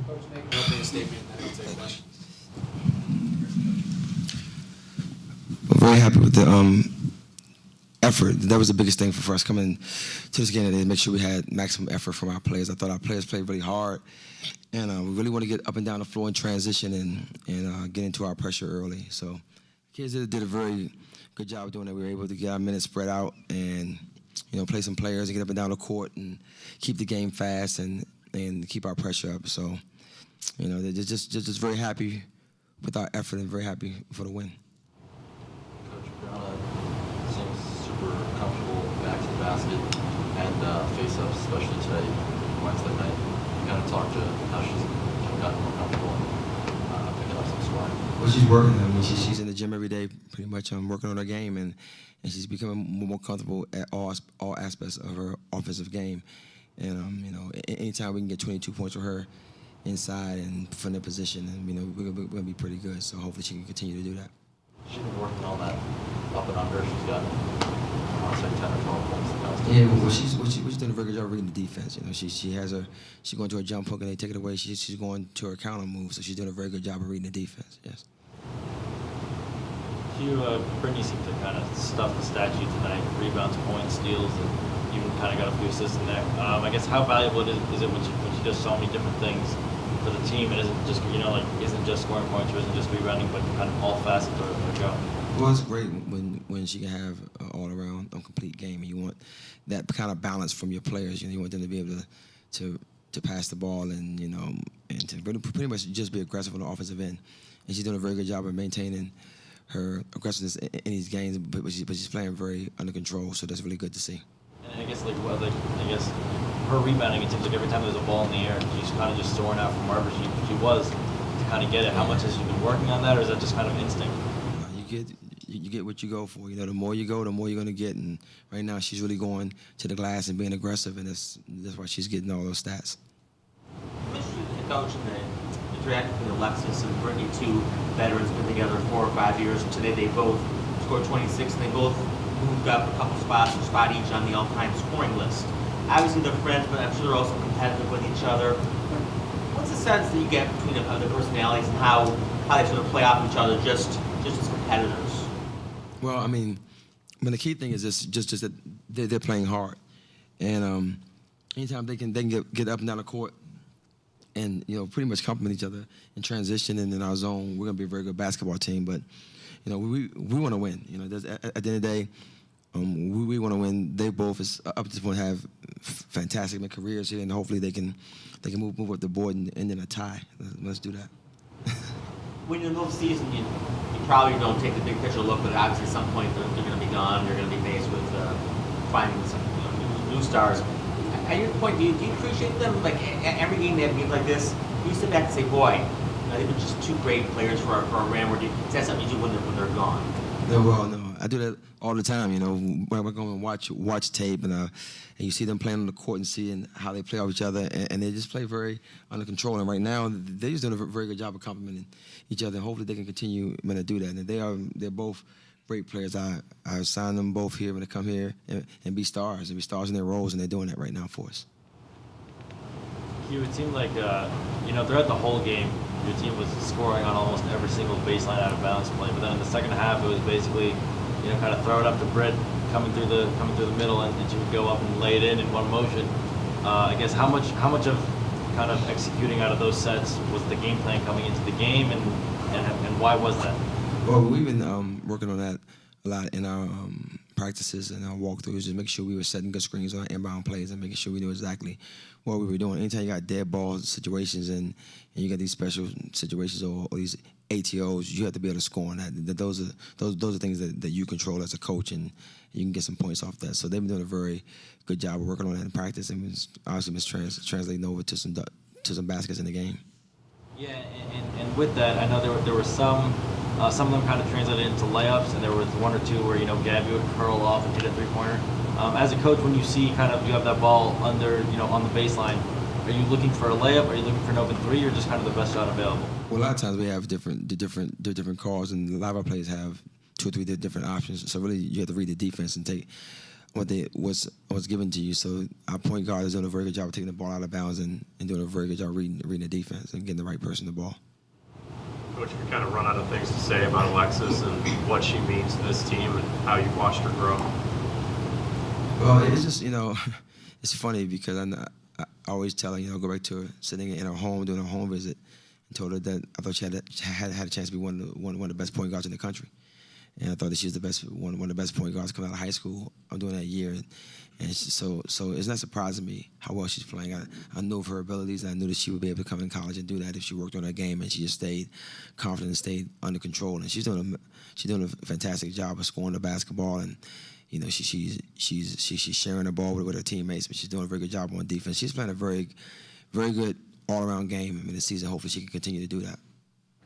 Coach, make an opening statement, and then I'll take questions. I'm very happy with the effort. That was the biggest thing for us coming to this game today, to make sure we had maximum effort from our players. I thought our players played really hard, and we really want to get up and down the floor in transition and get into our pressure early. So kids did a very good job doing that. We were able to get our minutes spread out and play some players and get up and down the court and keep the game fast and keep our pressure up. So they're just very happy with our effort and very happy for the win. Coach Brown seems super comfortable back to the basket and face-ups, especially today, Wednesday night. You kind of talked to how she's gotten more comfortable picking up some scoring. Well, she's working. I mean, she's in the gym every day, pretty much working on her game, and she's becoming more comfortable at all aspects of her offensive game. And anytime we can get 22 points with her inside and from the position, and we're gonna be pretty good. So hopefully she can continue to do that. She's been working on that up and under. She's got, I want to say, 10 or 12 points the past. Yeah, well, she's doing a very good job reading the defense. She's going to a jump hook and they take it away. She's going to her counter move, so she's doing a very good job of reading the defense. Yes. Brittany seemed to kind of stuff the stat sheet tonight: rebounds, points, steals, and even kind of got a few assists in there. I guess how valuable is it when she does so many different things for the team, and isn't just isn't just scoring points or isn't just rebounding, but kind of all facets of her job. Well, it's great when she can have an all-around, complete game, and you want that kind of balance from your players. You want them to be able to pass the ball and to really pretty much just be aggressive on the offensive end. And she's doing a very good job of maintaining her aggressiveness in these games, but she's playing very under control, so that's really good to see. And I guess her rebounding, it seems like every time there's a ball in the air, she's kind of just soaring out from wherever she was to kind of get it. How much has she been working on that, or is that just kind of instinct? You get what you go for. The more you go, the more you're going to get. And right now, she's really going to the glass and being aggressive, and that's why she's getting all those stats. You mentioned the coach and the interaction between Alexis and Brittany, two veterans, been together 4 or 5 years, and today they both scored 26, and they both moved up a couple spots, a spot each on the all-time scoring list. Obviously, they're friends, but I'm sure they're also competitive with each other. What's the sense that you get between the personalities and how they sort of play off each other just as competitors? Well, I mean, the key thing is just that they're playing hard, and anytime they can get up and down the court and pretty much complement each other in transition and in our zone, we're gonna be a very good basketball team. But we want to win. At the end of the day, we want to win. They both is up to this point have fantastic careers here, and hopefully they can move up the board and end in a tie. Let's do that. When you're in the middle of the season, you probably don't take the big picture look, but obviously at some point they're going to be gone. You're going to be faced with finding some new stars. At your point, do you appreciate them? Like every game they have games like this, you sit back and say, boy, they've been just 2 great players for our program. Or is that something you do when they're gone? No, I do that all the time. When we're going to watch tape and you see them playing on the court and seeing how they play off each other, and they just play very under control. And right now, they're just doing a very good job of complimenting each other. And hopefully, they can continue to do that. And they're both great players. I signed them both here when they come here and be stars in their roles, and they're doing that right now for us. It seemed like throughout the whole game, your team was scoring on almost every single baseline out of bounds play. But then in the second half, it was basically kind of throw it up to Britt coming through the middle, and she would go up and lay it in one motion. I guess how much of kind of executing out of those sets was the game plan coming into the game, and why was that? Well, we've been working on that a lot in our practices and our walkthroughs, just making sure we were setting good screens on inbound plays and making sure we knew exactly what we were doing. Anytime you got dead ball situations and you got these special situations or these ATOs, you have to be able to score on that. Those are things that you control as a coach, and you can get some points off that. So they've been doing a very good job of working on that in practice, and obviously it's translating over to some baskets in the game. Yeah, and with that, I know there were some of them kind of translated into layups, and there was 1 or 2 where Gabby would curl off and hit a 3-pointer. As a coach, when you see you have that ball under on the baseline, are you looking for a layup? Are you looking for an open 3, or just kind of the best shot available? Well, a lot of times we have different calls, and a lot of our players have 2 or 3 different options. So really, you have to read the defense and take what's given to you. So our point guard is doing a very good job of taking the ball out of bounds and doing a very good job reading the defense and getting the right person the ball. Coach, we kind of run out of things to say about Alexis and what she means to this team and how you've watched her grow. Well, it's just, it's funny because I always tell her, go back to her sitting in her home doing her home visit and told her that I thought she had a chance to be one of the best point guards in the country. And I thought that she was the best one of the best point guards coming out of high school. I'm doing that year, and so it's not surprising me how well she's playing. I knew of her abilities, and I knew that she would be able to come in college and do that if she worked on her game and she just stayed confident and stayed under control. And she's doing a fantastic job of scoring the basketball, and she's sharing the ball with her teammates, but she's doing a very good job on defense. She's playing a very, very good all-around game this season. Hopefully, she can continue to do that.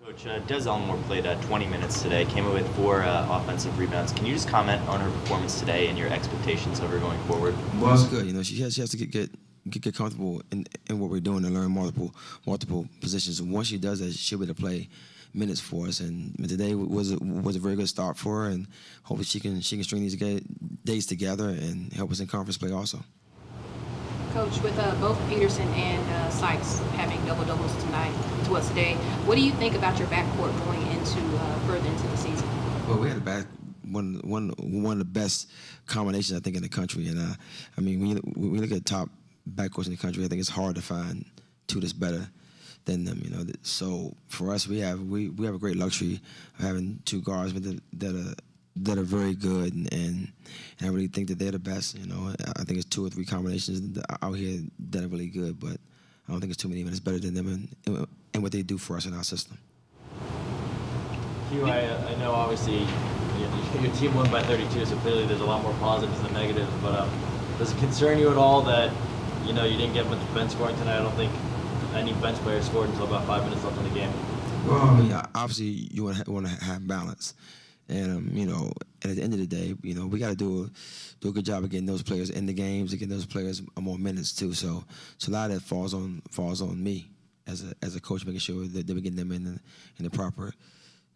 Coach, Des Elmore played 20 minutes today, came in with 4 offensive rebounds. Can you just comment on her performance today and your expectations of her going forward? Well, it's good. She has to get comfortable in what we're doing and learn multiple positions. And once she does that, she'll be able to play minutes for us. And today was a very good start for her, and hopefully she can string these days together and help us in conference play also. Coach, with both Peterson and Sykes having double-doubles today, what do you think about your backcourt going further into the season? Well, we had one of the best combinations, I think, in the country. And, when you look at top backcourts in the country, I think it's hard to find two that's better than them. So for us, we have a great luxury of having 2 guards that are very good, and I really think that they're the best. I think it's 2 or 3 combinations out here that are really good, but I don't think it's too many minutes better than them and what they do for us in our system. Hugh, I know obviously your team won by 32, so clearly there's a lot more positives than negatives, but does it concern you at all that you didn't get much bench scoring tonight? I don't think any bench player scored until about 5 minutes left in the game. Well, obviously you want to have balance. And, at the end of the day, we got to do a good job of getting those players in the games, and getting those players more minutes too. So a lot of that falls on me as a coach, making sure that we're getting them in the proper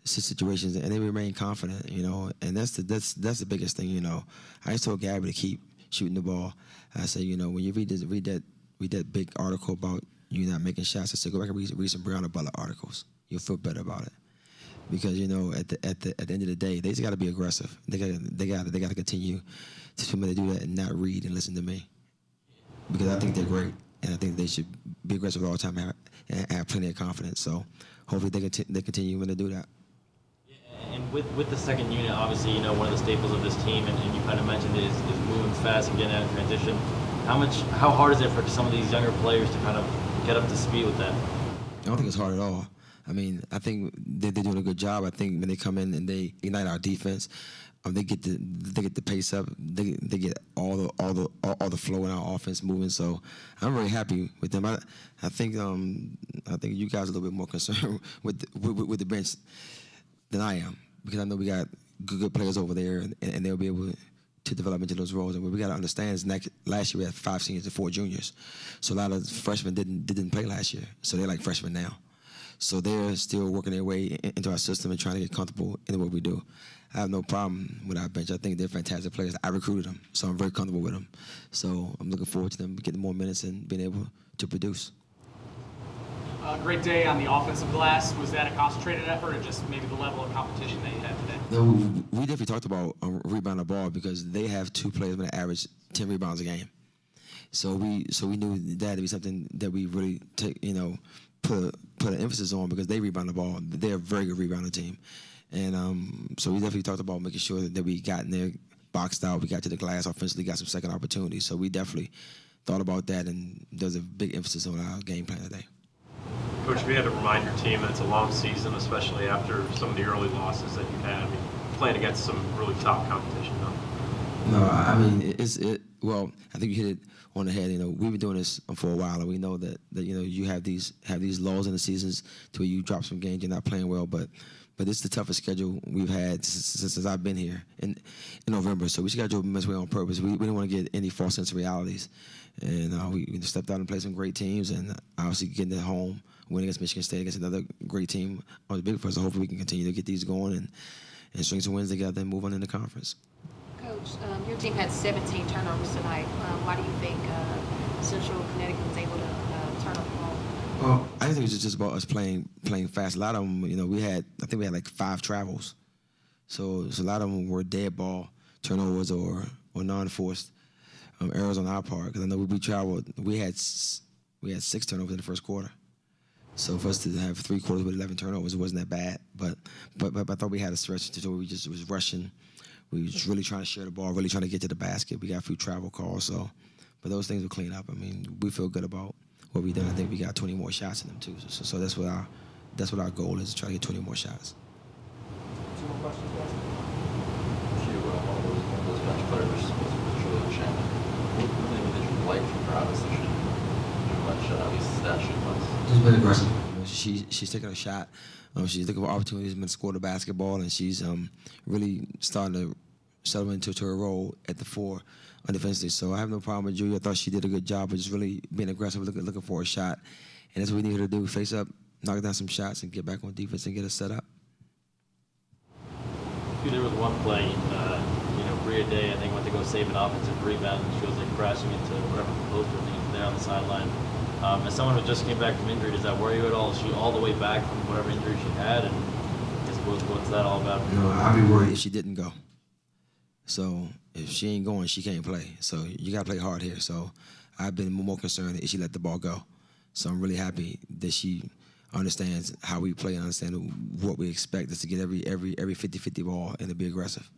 situations, and they remain confident, and that's the biggest thing, I just told Gabby to keep shooting the ball. I said, when you read that big article about you not making shots, I said, go back and read some Brown or Butler articles. You'll feel better about it. Because at the end of the day, they just got to be aggressive. They got to continue to do that and not read and listen to me. Because I think they're great, and I think they should be aggressive all the time and have plenty of confidence. So hopefully they continue to do that. And with the second unit, obviously, one of the staples of this team, and you kind of mentioned it, is moving fast and getting out of transition. How hard is it for some of these younger players to kind of get up to speed with that? I don't think it's hard at all. I think they're doing a good job. I think when they come in and they ignite our defense, they get the pace up. They get all the flow in our offense moving. So I'm very happy with them. I think you guys are a little bit more concerned with the bench than I am, because I know we got good players over there, and they'll be able to develop into those roles. And what we got to understand is last year we had 5 seniors and 4 juniors, so a lot of freshmen didn't play last year, so they're like freshmen now. So they're still working their way into our system and trying to get comfortable in what we do. I have no problem with our bench. I think they're fantastic players. I recruited them, so I'm very comfortable with them. So I'm looking forward to them getting more minutes and being able to produce. Great day on the offensive glass. Was that a concentrated effort, or just maybe the level of competition that you had today? No, we definitely talked about rebound the ball, because they have 2 players that average 10 rebounds a game. So we knew that to be something that we really put an emphasis on, because they rebound the ball. They're a very good rebounding team. And so we definitely talked about making sure that we got in there, boxed out, we got to the glass offensively, got some second opportunities. So we definitely thought about that, and there's a big emphasis on our game plan today. Coach, we had to remind your team that it's a long season, especially after some of the early losses that you've had. Playing against some really top competition, though. No, well, I think you hit it on the head. We've been doing this for a while, and we know that you have these lulls in the seasons to where you drop some games, you're not playing well, but it's the toughest schedule we've had since I've been here in November. So we scheduled this way on purpose. We didn't want to get any false sense of realities, and we stepped out and played some great teams, and obviously getting at home, winning against Michigan State, against another great team, was big for us. So hopefully we can continue to get these going and string some wins together and move on in the conference. Coach, Coach, your team had 17 turnovers tonight. Why do you think Central Connecticut was able to turn over the ball? Well, I think it was just about us playing fast. A lot of them, I think we had like 5 travels. So a lot of them were dead ball turnovers or non-forced errors on our part. Because I know we traveled, we had 6 turnovers in the first quarter. So for us to have 3 quarters with 11 turnovers, it wasn't that bad. But I thought we had a stretch to where we just was rushing. We was really trying to share the ball, really trying to get to the basket. We got a few travel calls, but those things will clean up. I mean, we feel good about what we done. I think we got 20 more shots in them too. So that's what our goal is, to try to get 20 more shots. 2 more questions, guys. One of those bench players was truly a champion. What maybe did you like from her? Obviously, she didn't do much, at least stat sheet wise. She's been aggressive. She's taking a shot. She's looking for opportunities to score the basketball, and she's really starting to settle into her role at the 4 defensively. So I have no problem with Julia. I thought she did a good job of just really being aggressive, looking for a shot. And that's what we need her to do: face up, knock down some shots, and get back on defense and get us set up. There was one play, Bria Day, I think, went to go save an offensive rebound, and she was like crashing into whatever the poster thing is there on the sideline. As someone who just came back from injury, does that worry you at all? Is she all the way back from whatever injury she had? And I suppose what's that all about? No, I'd be worried if she didn't go. So if she ain't going, she can't play. So you got to play hard here. So I've been more concerned if she let the ball go. So I'm really happy that she understands how we play and understands what we expect us to get every 50-50 ball and to be aggressive.